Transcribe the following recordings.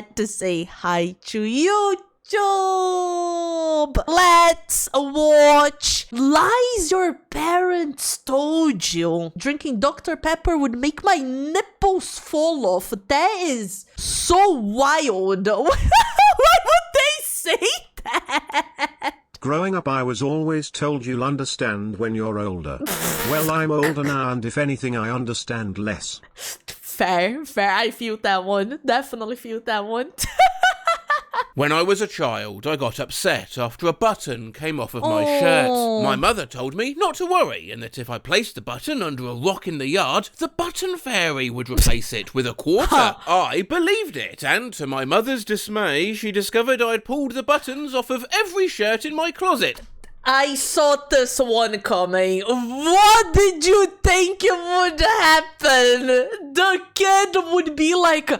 had to say hi to YouTube. Let's watch lies your parents told you. Drinking Dr. Pepper would make my nipples fall off. That is so wild. Why would they say that? Growing up, I was always told you'll understand when you're older. Well, I'm older now, and if anything, I understand less. Fair. I feel that one. Definitely feel that one. When I was a child, I got upset after a button came off of my shirt. My mother told me not to worry, and that if I placed the button under a rock in the yard, the button fairy would replace it with a quarter. I believed it, and to my mother's dismay, she discovered I'd pulled the buttons off of every shirt in my closet. I saw this one coming. What did you think would happen? The kid would be like,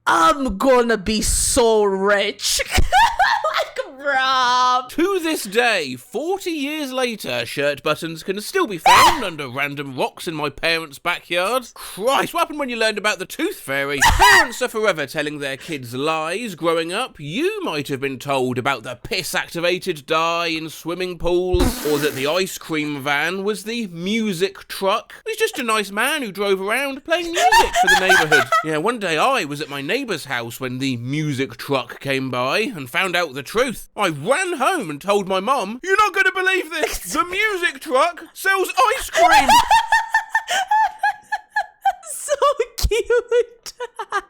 I'm gonna be so rich. Like, bruh. To this day, 40 years later, shirt buttons can still be found under random rocks in my parents' backyard. Christ, what happened when you learned about the tooth fairy? Parents are forever telling their kids lies growing up. You might have been told about the piss-activated dye in swimming pools, or that the ice cream van was the music truck. He's just a nice man who drove around playing music for the neighbourhood. Yeah, one day I was at my neighbour's house when the music truck came by and found out the truth. I ran home and told my mum, "You're not going to believe this! The music truck sells ice cream!" So cute.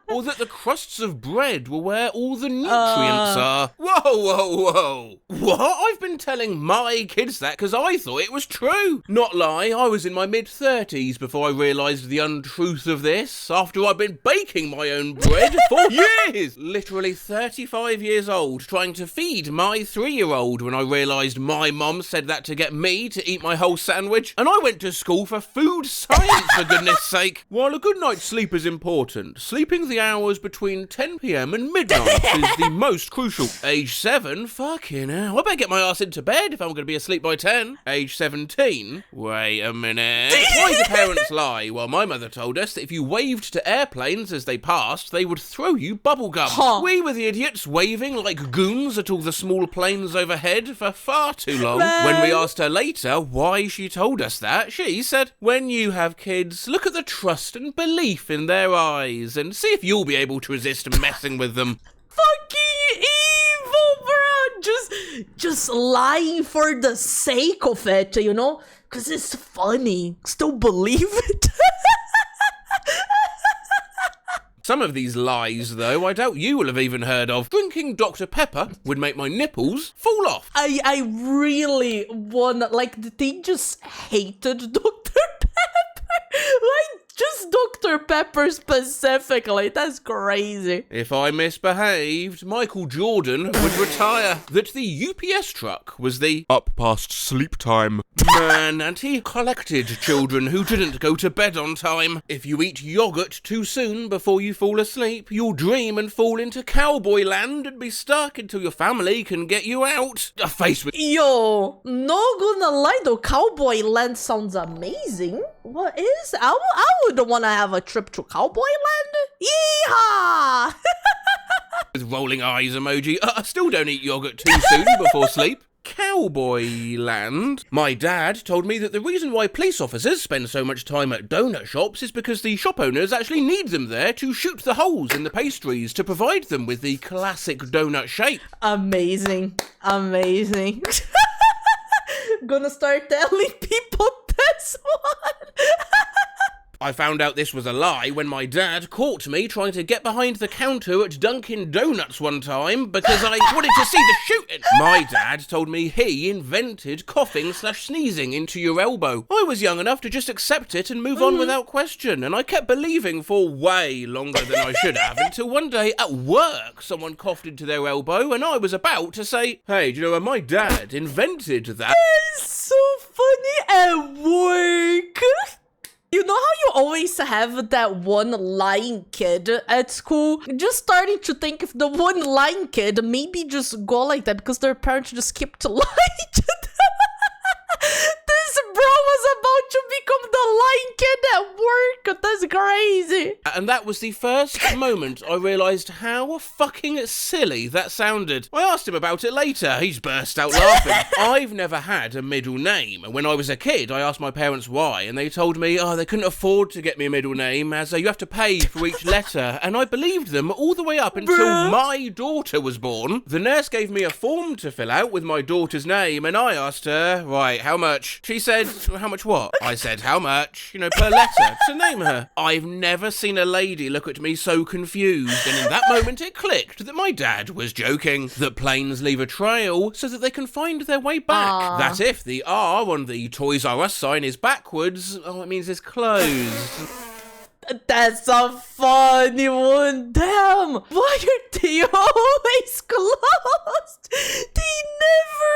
Or that the crusts of bread were where all the nutrients are. Whoa. What? I've been telling my kids that because I thought it was true. Not lie, I was in my mid-30s before I realised the untruth of this, after I'd been baking my own bread for years. Literally 35 years old, trying to feed my 3-year-old when I realised my mum said that to get me to eat my whole sandwich, and I went to school for food science, for goodness sake. While a good night's sleep is important, sleeping the hours between 10 p.m. and midnight is the most crucial. Age 7? Fucking hell. I better get my ass into bed if I'm going to be asleep by 10. Age 17? Wait a minute. Why do parents lie? Well, my mother told us that if you waved to airplanes as they passed, they would throw you bubblegum. We were the idiots waving like goons at all the small planes overhead for far too long. When we asked her later why she told us that, she said, when you have kids, look at the trust and belief in their eyes and see if you'll be able to resist messing with them. Fucking evil, bro. Just lying for the sake of it, you know? Because it's funny. Still believe it. Some of these lies, though, I doubt you will have even heard of. Drinking Dr. Pepper would make my nipples fall off. I really wanna, like, they just hated Dr. Pepper. Like, just Dr. Pepper specifically. That's crazy. If I misbehaved, Michael Jordan would retire. That the UPS truck was the up past sleep time man, and he collected children who didn't go to bed on time. If you eat yogurt too soon before you fall asleep, you'll dream and fall into cowboy land and be stuck until your family can get you out. A face with... Yo, not gonna lie though, Cowboy Land sounds amazing. What is? I would want to have a trip to Cowboy Land. Yeehaw! with rolling eyes emoji. I still don't eat yogurt too soon before sleep. Cowboy land. My dad told me that the reason why police officers spend so much time at donut shops is because the shop owners actually need them there to shoot the holes in the pastries to provide them with the classic donut shape. Amazing. Amazing. Gonna start telling people this one. I found out this was a lie when my dad caught me trying to get behind the counter at Dunkin' Donuts one time because I wanted to see the shooting. My dad told me he invented coughing/sneezing into your elbow. I was young enough to just accept it and move on without question, and I kept believing for way longer than I should have until one day at work someone coughed into their elbow and I was about to say, hey, do you know my dad invented that? It's so funny at work. You know how you always have that one lying kid at school? Just starting to think if the one lying kid maybe just go like that because their parents just kept lying to them. This bro was about to become the Lion Kid at work. That's crazy. And that was the first moment I realised how fucking silly that sounded. I asked him about it later. He's burst out laughing. I've never had a middle name. When I was a kid, I asked my parents why, and they told me, they couldn't afford to get me a middle name, as you have to pay for each letter. And I believed them all the way up until my daughter was born. The nurse gave me a form to fill out with my daughter's name, and I asked her, right, how much? She said, how much what? I said, how much? Per letter, to name her. I've never seen a lady look at me so confused, and in that moment it clicked that my dad was joking. That planes leave a trail so that they can find their way back. That if the R on the Toys R Us sign is backwards, it means it's closed. That's a funny one. Damn, why are they always closed? They never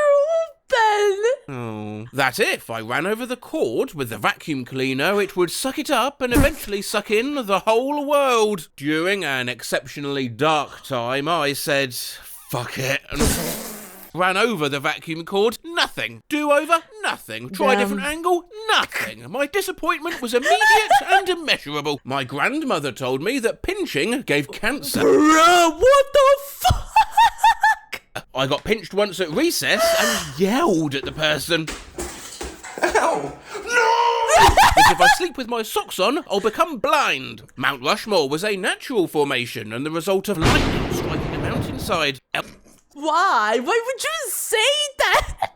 open. That if I ran over the cord with the vacuum cleaner, it would suck it up and eventually suck in the whole world. During an exceptionally dark time, I said, fuck it, and ran over the vacuum cord. Nothing. Do over? Nothing. Try a different angle? Nothing. My disappointment was immediate and immeasurable. My grandmother told me that pinching gave cancer. Bruh, what the fuck? I got pinched once at recess and yelled at the person. Ow! No! That if I sleep with my socks on, I'll become blind. Mount Rushmore was a natural formation and the result of lightning striking a mountainside. Why? Why would you say that?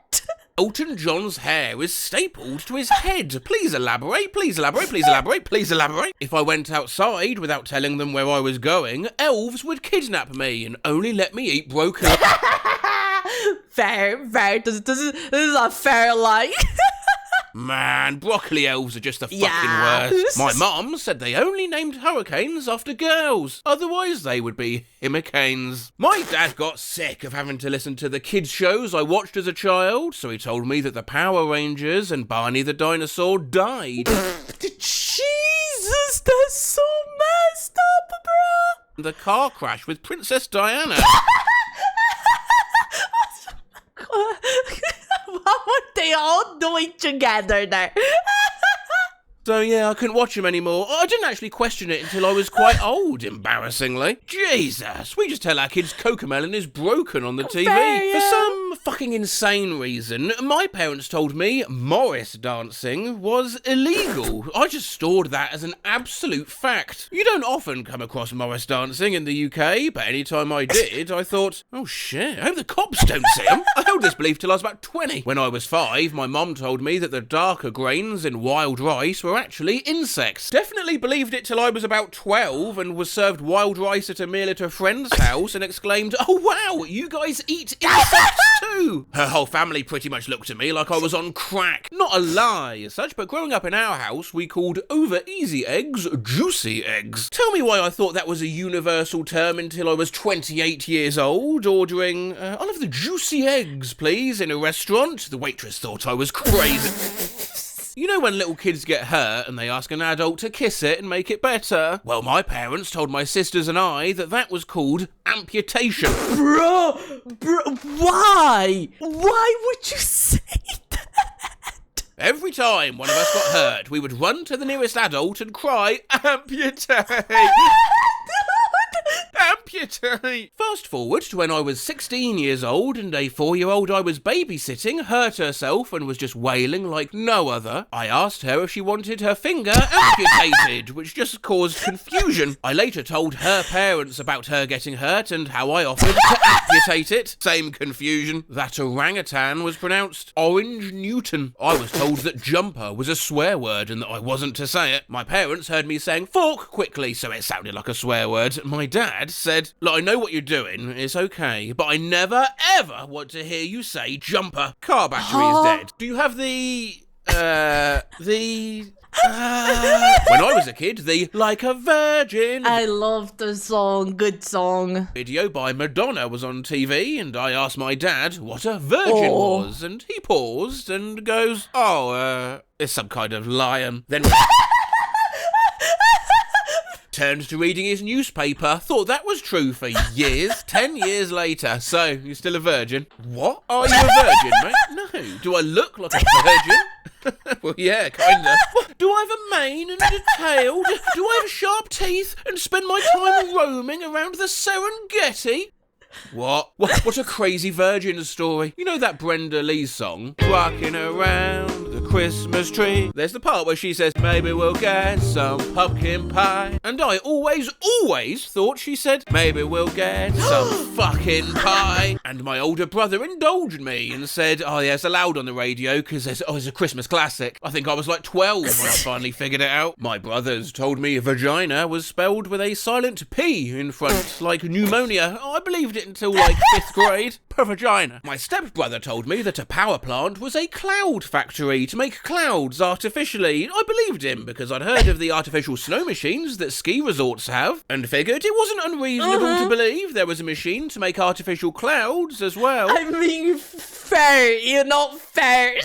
Elton John's hair is stapled to his head. Please elaborate, please elaborate, please elaborate, please elaborate. If I went outside without telling them where I was going, elves would kidnap me and only let me eat broken... Fair. This is a fair lie. Man, broccoli elves are just the fucking worst. My mum said they only named hurricanes after girls. Otherwise, they would be himmicanes. My dad got sick of having to listen to the kids' shows I watched as a child, so he told me that the Power Rangers and Barney the dinosaur died. Jesus, that's so messed up, bro. The car crash with Princess Diana. What were they all doing together there? So yeah, I couldn't watch him anymore. I didn't actually question it until I was quite old, embarrassingly. Jesus, we just tell our kids Cocomelon is broken on the TV. For some fucking insane reason, my parents told me Morris dancing was illegal. I just stored that as an absolute fact. You don't often come across Morris dancing in the UK, but anytime I did, I thought, oh shit, I hope the cops don't see him. I held this belief till I was about 20. When I was 5, my mum told me that the darker grains in wild rice were actually insects. Definitely believed it till I was about 12 and was served wild rice at a meal at a friend's house and exclaimed, oh wow, you guys eat insects too. Her whole family pretty much looked at me like I was on crack. Not a lie as such, but growing up in our house, we called over easy eggs juicy eggs. Tell me why I thought that was a universal term until I was 28 years old, ordering, I'll have the juicy eggs, please, in a restaurant. The waitress thought I was crazy. You know when little kids get hurt and they ask an adult to kiss it and make it better? Well, my parents told my sisters and I that that was called amputation. Bro, why? Why would you say that? Every time one of us got hurt, we would run to the nearest adult and cry, amputate! Amputate! Fast forward to when I was 16 years old and a 4-year-old I was babysitting hurt herself and was just wailing like no other. I asked her if she wanted her finger amputated, which just caused confusion. I later told her parents about her getting hurt and how I offered to amputate it. Same confusion. That orangutan was pronounced Orange Newton. I was told that jumper was a swear word and that I wasn't to say it. My parents heard me saying fork quickly, so it sounded like a swear word. My dad said, look, I know what you're doing, it's okay, but I never ever want to hear you say jumper. Car battery is dead. Do you have when I was a kid, the Like a Virgin I love the song, good song. video by Madonna was on TV, and I asked my dad what a virgin was, and he paused and goes, it's some kind of lion. Then turned to reading his newspaper, thought that was true for years. 10 years later, so, you're still a virgin? What? Are you a virgin, mate? No. Do I look like a virgin? Well, yeah, kinda. What, do I have a mane and a tail? Do I have sharp teeth and spend my time roaming around the Serengeti? What? What a crazy virgin story. You know that Brenda Lee song? Rocking around the Christmas tree. There's the part where she says, maybe we'll get some pumpkin pie. And I always thought she said, maybe we'll get some fucking pie. And my older brother indulged me and said, oh yeah, it's allowed on the radio because it's a Christmas classic. I think I was like 12 when I finally figured it out. My brothers told me vagina was spelled with a silent P in front, like pneumonia. I believed it until like 5th grade. Per vagina. My stepbrother told me that a power plant was a cloud factory to make clouds artificially. I believed him because I'd heard of the artificial snow machines that ski resorts have and figured it wasn't unreasonable to believe there was a machine to make artificial clouds as well. I mean, fair, you're not fair.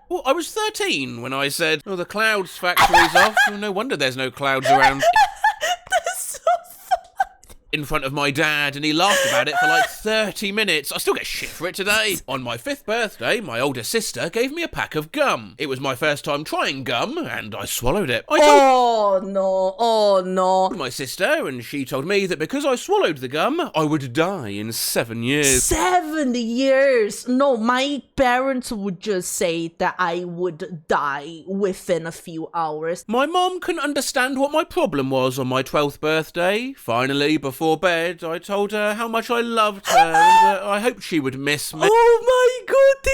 Well, I was 13 when I said, oh, the clouds factory's off. Well, no wonder there's no clouds around. That's so In front of my dad, and he laughed about it for like 30 minutes. I still get shit for it today. On my 5th birthday, my older sister gave me a pack of gum. It was my first time trying gum, and I swallowed it. Oh no. My sister, and she told me that because I swallowed the gum, I would die in 7 years. 7 years. No, my parents would just say that I would die within a few hours. My mom couldn't understand what my problem was on my 12th birthday. Finally, before bed, I told her how much I loved her and I hoped she would miss me. Oh my god,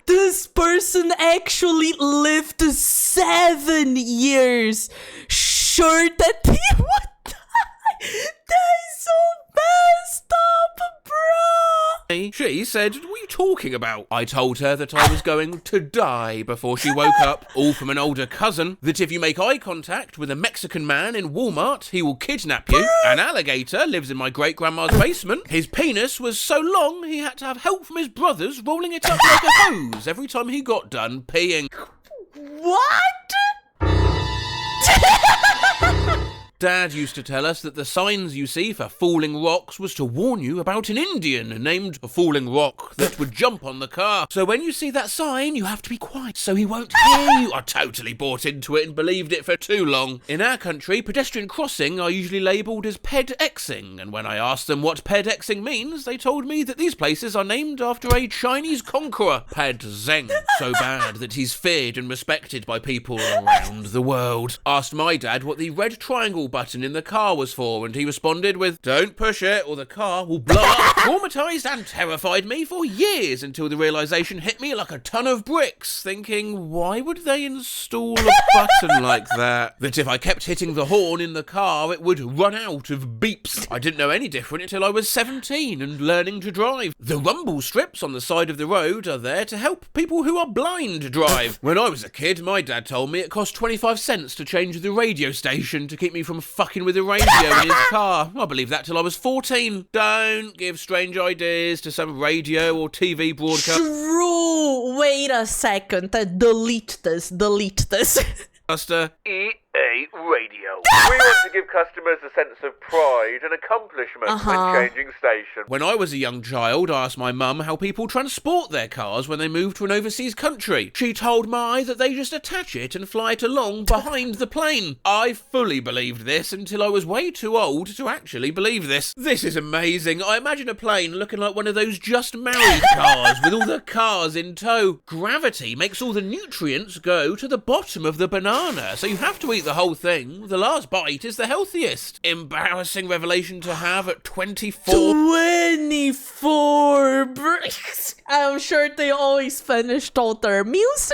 this person actually lived 7 years. Sure that he would die. That is so messed up, bro. She said, what are you talking about? I told her that I was going to die before she woke up, all from an older cousin, that if you make eye contact with a Mexican man in Walmart, he will kidnap you. An alligator lives in my great-grandma's basement. His penis was so long, he had to have help from his brothers rolling it up like a hose every time he got done peeing. What? Dad used to tell us that the signs you see for falling rocks was to warn you about an Indian named a falling rock that would jump on the car. So when you see that sign, you have to be quiet so he won't hear you. I totally bought into it and believed it for too long. In our country, pedestrian crossing are usually labelled as ped-exing, and when I asked them what ped-exing means, they told me that these places are named after a Chinese conqueror, Ped Zeng, so bad that he's feared and respected by people around the world. Asked my dad what the red triangle button in the car was for, and he responded with, don't push it or the car will blow up. Traumatised and terrified me for years until the realisation hit me like a ton of bricks, thinking, why would they install a button like that? That if I kept hitting the horn in the car, it would run out of beeps. I didn't know any different until I was 17 and learning to drive. The rumble strips on the side of the road are there to help people who are blind drive. When I was a kid, my dad told me it cost 25 cents to change the radio station to keep me from fucking with the radio in his car. I believed that till I was 14. Don't give strange ideas to some radio or TV broadcast. True. Wait a second. Delete this. EA Radio. We want to give customers a sense of pride and accomplishment when changing station. When I was a young child, I asked my mum how people transport their cars when they move to an overseas country. She told me that they just attach it and fly it along behind the plane. I fully believed this until I was way too old to actually believe this. This is amazing. I imagine a plane looking like one of those just married cars with all the cars in tow. Gravity makes all the nutrients go to the bottom of the banana, so you have to eat the whole thing. The last bite is the healthiest. Embarrassing revelation to have at 24. 24 bricks. I'm sure they always finished all their meals.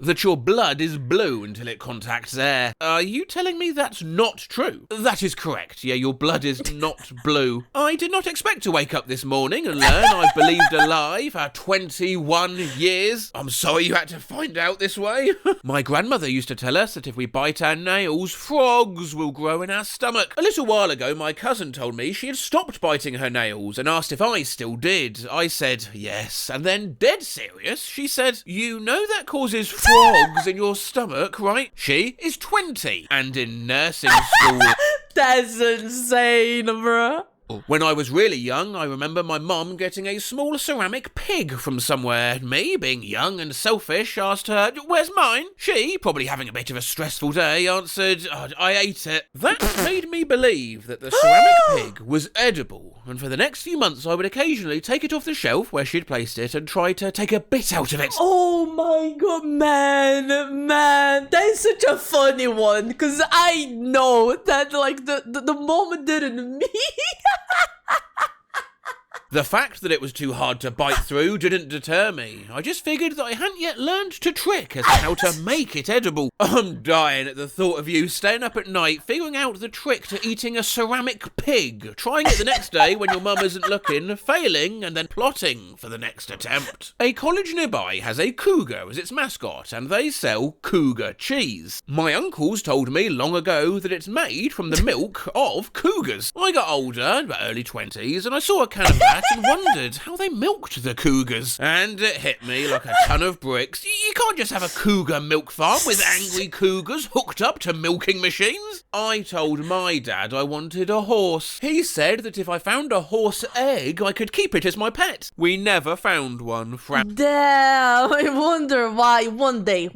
That your blood is blue until it contacts air. Are you telling me that's not true? That is correct. Yeah, your blood is not blue. I did not expect to wake up this morning and learn I've believed a lie for 21 years. I'm sorry you had to find out this way. My grandmother used to tell us that if we bite our nails, frogs will grow in our stomach. A little while ago, my cousin told me she had stopped biting her nails and asked if I still did. I said yes, and then dead serious, she said, you know that causes frogs in your stomach, right? She is 20 and in nursing school. That's insane, bruh. When I was really young, I remember my mum getting a small ceramic pig from somewhere. Me, being young and selfish, asked her, "Where's mine?" She, probably having a bit of a stressful day, answered, "I ate it." That made me believe that the ceramic pig was edible, and for the next few months I would occasionally take it off the shelf where she'd placed it and try to take a bit out of it. Oh my god, man, that is such a funny one, because I know that, like, the moment didn't me. The fact that it was too hard to bite through didn't deter me. I just figured that I hadn't yet learned to trick as to how to make it edible. I'm dying at the thought of you staying up at night figuring out the trick to eating a ceramic pig, trying it the next day when your mum isn't looking, failing, and then plotting for the next attempt. A college nearby has a cougar as its mascot, and they sell cougar cheese. My uncles told me long ago that it's made from the milk of cougars. I got older, about early 20s, and I saw a can of that and wondered how they milked the cougars. And it hit me like a ton of bricks. You can't just have a cougar milk farm with angry cougars hooked up to milking machines. I told my dad I wanted a horse. He said that if I found a horse egg, I could keep it as my pet. We never found one. Damn, I wonder why. One day,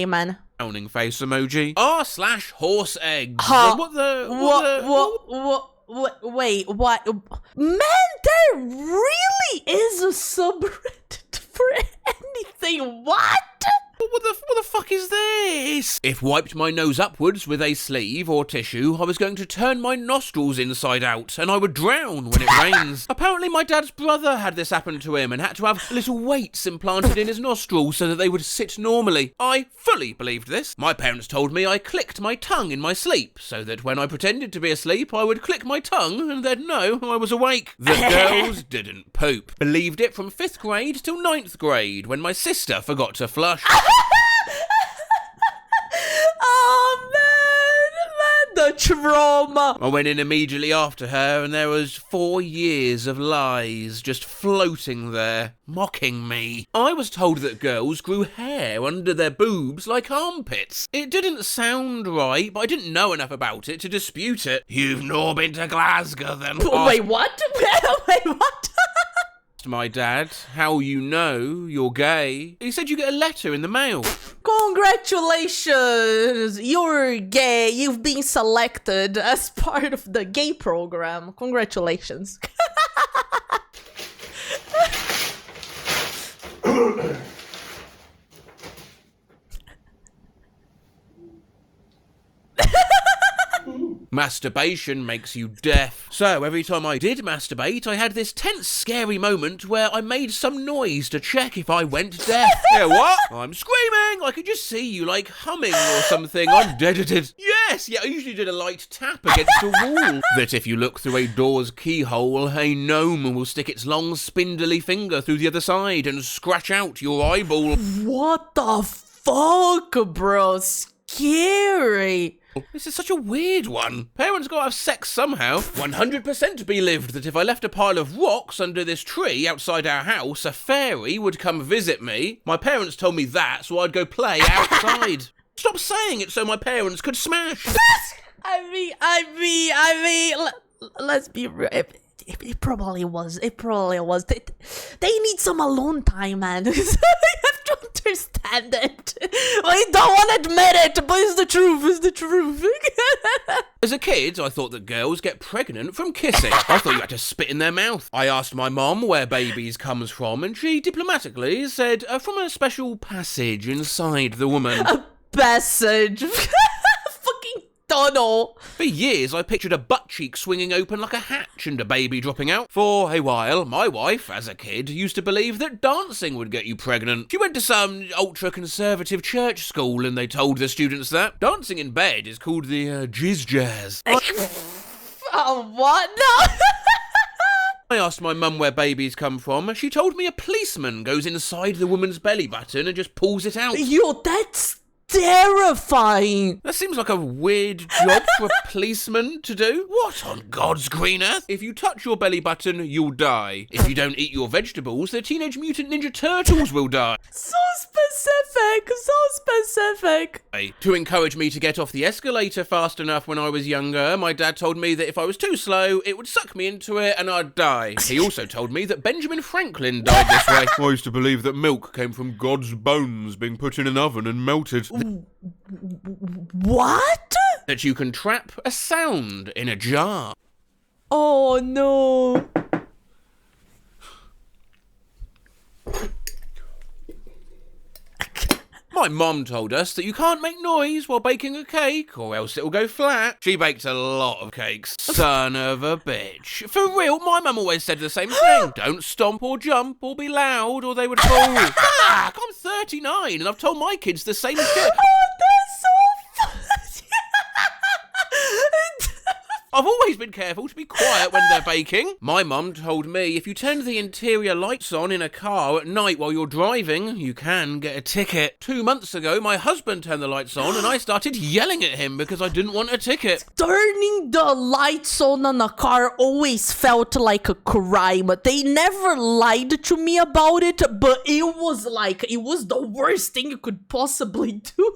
man. Frowning face emoji. r/horse eggs. Huh. Wait, what? Man, there really is a subreddit for anything. What? What the fuck is this? If wiped my nose upwards with a sleeve or tissue, I was going to turn my nostrils inside out and I would drown when it rains. Apparently my dad's brother had this happen to him and had to have little weights implanted in his nostrils so that they would sit normally. I fully believed this. My parents told me I clicked my tongue in my sleep so that when I pretended to be asleep, I would click my tongue and they'd know I was awake. The girls didn't poop. Believed it from 5th grade till 9th grade when my sister forgot to flush. Oh man, the trauma. I went in immediately after her and there was 4 years of lies just floating there, mocking me. I was told that girls grew hair under their boobs like armpits. It didn't sound right, but I didn't know enough about it to dispute it. You've not been to Glasgow then? Wait, what? Wait, what? My dad, how you know you're gay. He said you get a letter in the mail. Congratulations, you're gay. You've been selected as part of the gay program. Congratulations. Masturbation makes you deaf. So every time I did masturbate, I had this tense, scary moment where I made some noise to check if I went deaf. Yeah, what? I'm screaming. I could just see you like humming or something. I'm dead. Yes, yeah, I usually did a light tap against a wall. That if you look through a door's keyhole, a gnome will stick its long spindly finger through the other side and scratch out your eyeball. What the fuck, bro? Scary. This is such a weird one. Parents gotta have sex somehow. 100% believed that if I left a pile of rocks under this tree outside our house, a fairy would come visit me. My parents told me that, so I'd go play outside. Stop saying it so my parents could smash. I mean, let's be real. It probably was. They need some alone time, man. You have to understand it. I don't want to admit it, but it's the truth. As a kid, I thought that girls get pregnant from kissing. I thought you had to spit in their mouth. I asked my mom where babies comes from, and she diplomatically said, from a special passage inside the woman. A passage? Fucking tunnel. For years, I pictured a butt cheek swinging open like a hatch and a baby dropping out. For a while, my wife, as a kid, used to believe that dancing would get you pregnant. She went to some ultra-conservative church school and they told the students that. Dancing in bed is called the jizz jazz. Oh, what? No. I asked my mum where babies come from and she told me a policeman goes inside the woman's belly button and just pulls it out. Yo, that's terrifying. That seems like a weird job for a policeman to do. What on God's green earth? If you touch your belly button, you'll die. If you don't eat your vegetables, the Teenage Mutant Ninja Turtles will die. So specific. To encourage me to get off the escalator fast enough when I was younger, my dad told me that if I was too slow, it would suck me into it and I'd die. He also told me that Benjamin Franklin died this way. I used to believe that milk came from God's bones being put in an oven and melted. What? That you can trap a sound in a jar. Oh no. My mom told us that you can't make noise while baking a cake or else it'll go flat. She baked a lot of cakes. Son of a bitch. For real, my mum always said the same thing. Don't stomp or jump or be loud or they would fall. Fuck, I'm 39 and I've told my kids the same shit. Oh, that's so funny. I've always been careful to be quiet when they're baking. My mum told me if you turn the interior lights on in a car at night while you're driving, you can get a ticket. 2 months ago, my husband turned the lights on and I started yelling at him because I didn't want a ticket. Turning the lights on a car always felt like a crime. They never lied to me about it, but it was the worst thing you could possibly do.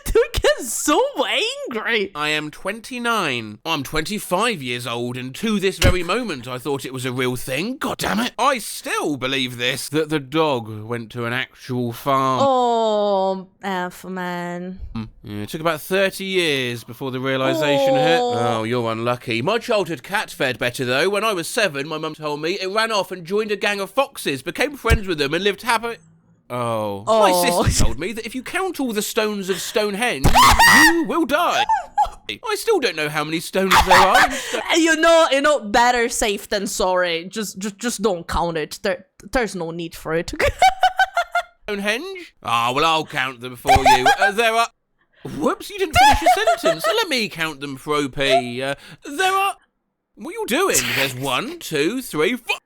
To get so angry. I am 29. I'm 25 years old, and to this very moment, I thought it was a real thing. God damn it. I still believe this, that the dog went to an actual farm. Oh, F, man. Yeah, it took about 30 years before the realisation hit. Oh, you're unlucky. My childhood cat fared better, though. When I was 7, my mum told me it ran off and joined a gang of foxes, became friends with them, and lived happy... Oh. My sister told me that if you count all the stones of Stonehenge, you will die. I still don't know how many stones there are. You know, better safe than sorry. Just don't count it. There's no need for it. Stonehenge? Ah, well, I'll count them for you. There are... Whoops, you didn't finish your sentence. Let me count them for OP. There are... What are you doing? There's 1, 2, 3, 4...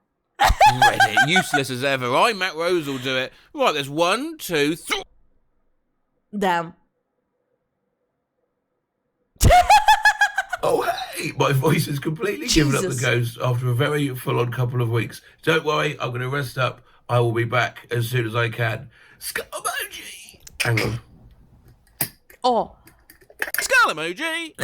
Reddit, useless as ever. Matt Rose will do it. Right, there's 1, 2, 3... Damn. Oh, hey, my voice has completely given up the ghost after a very full-on couple of weeks. Don't worry, I'm going to rest up. I will be back as soon as I can. Skull emoji. Hang on. Oh. Skull emoji.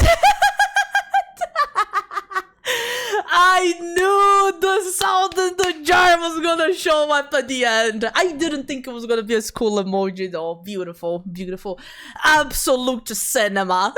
I knew the sound in the jar was gonna show up at the end. I didn't think it was gonna be a school emoji though. Beautiful, beautiful. Absolute cinema.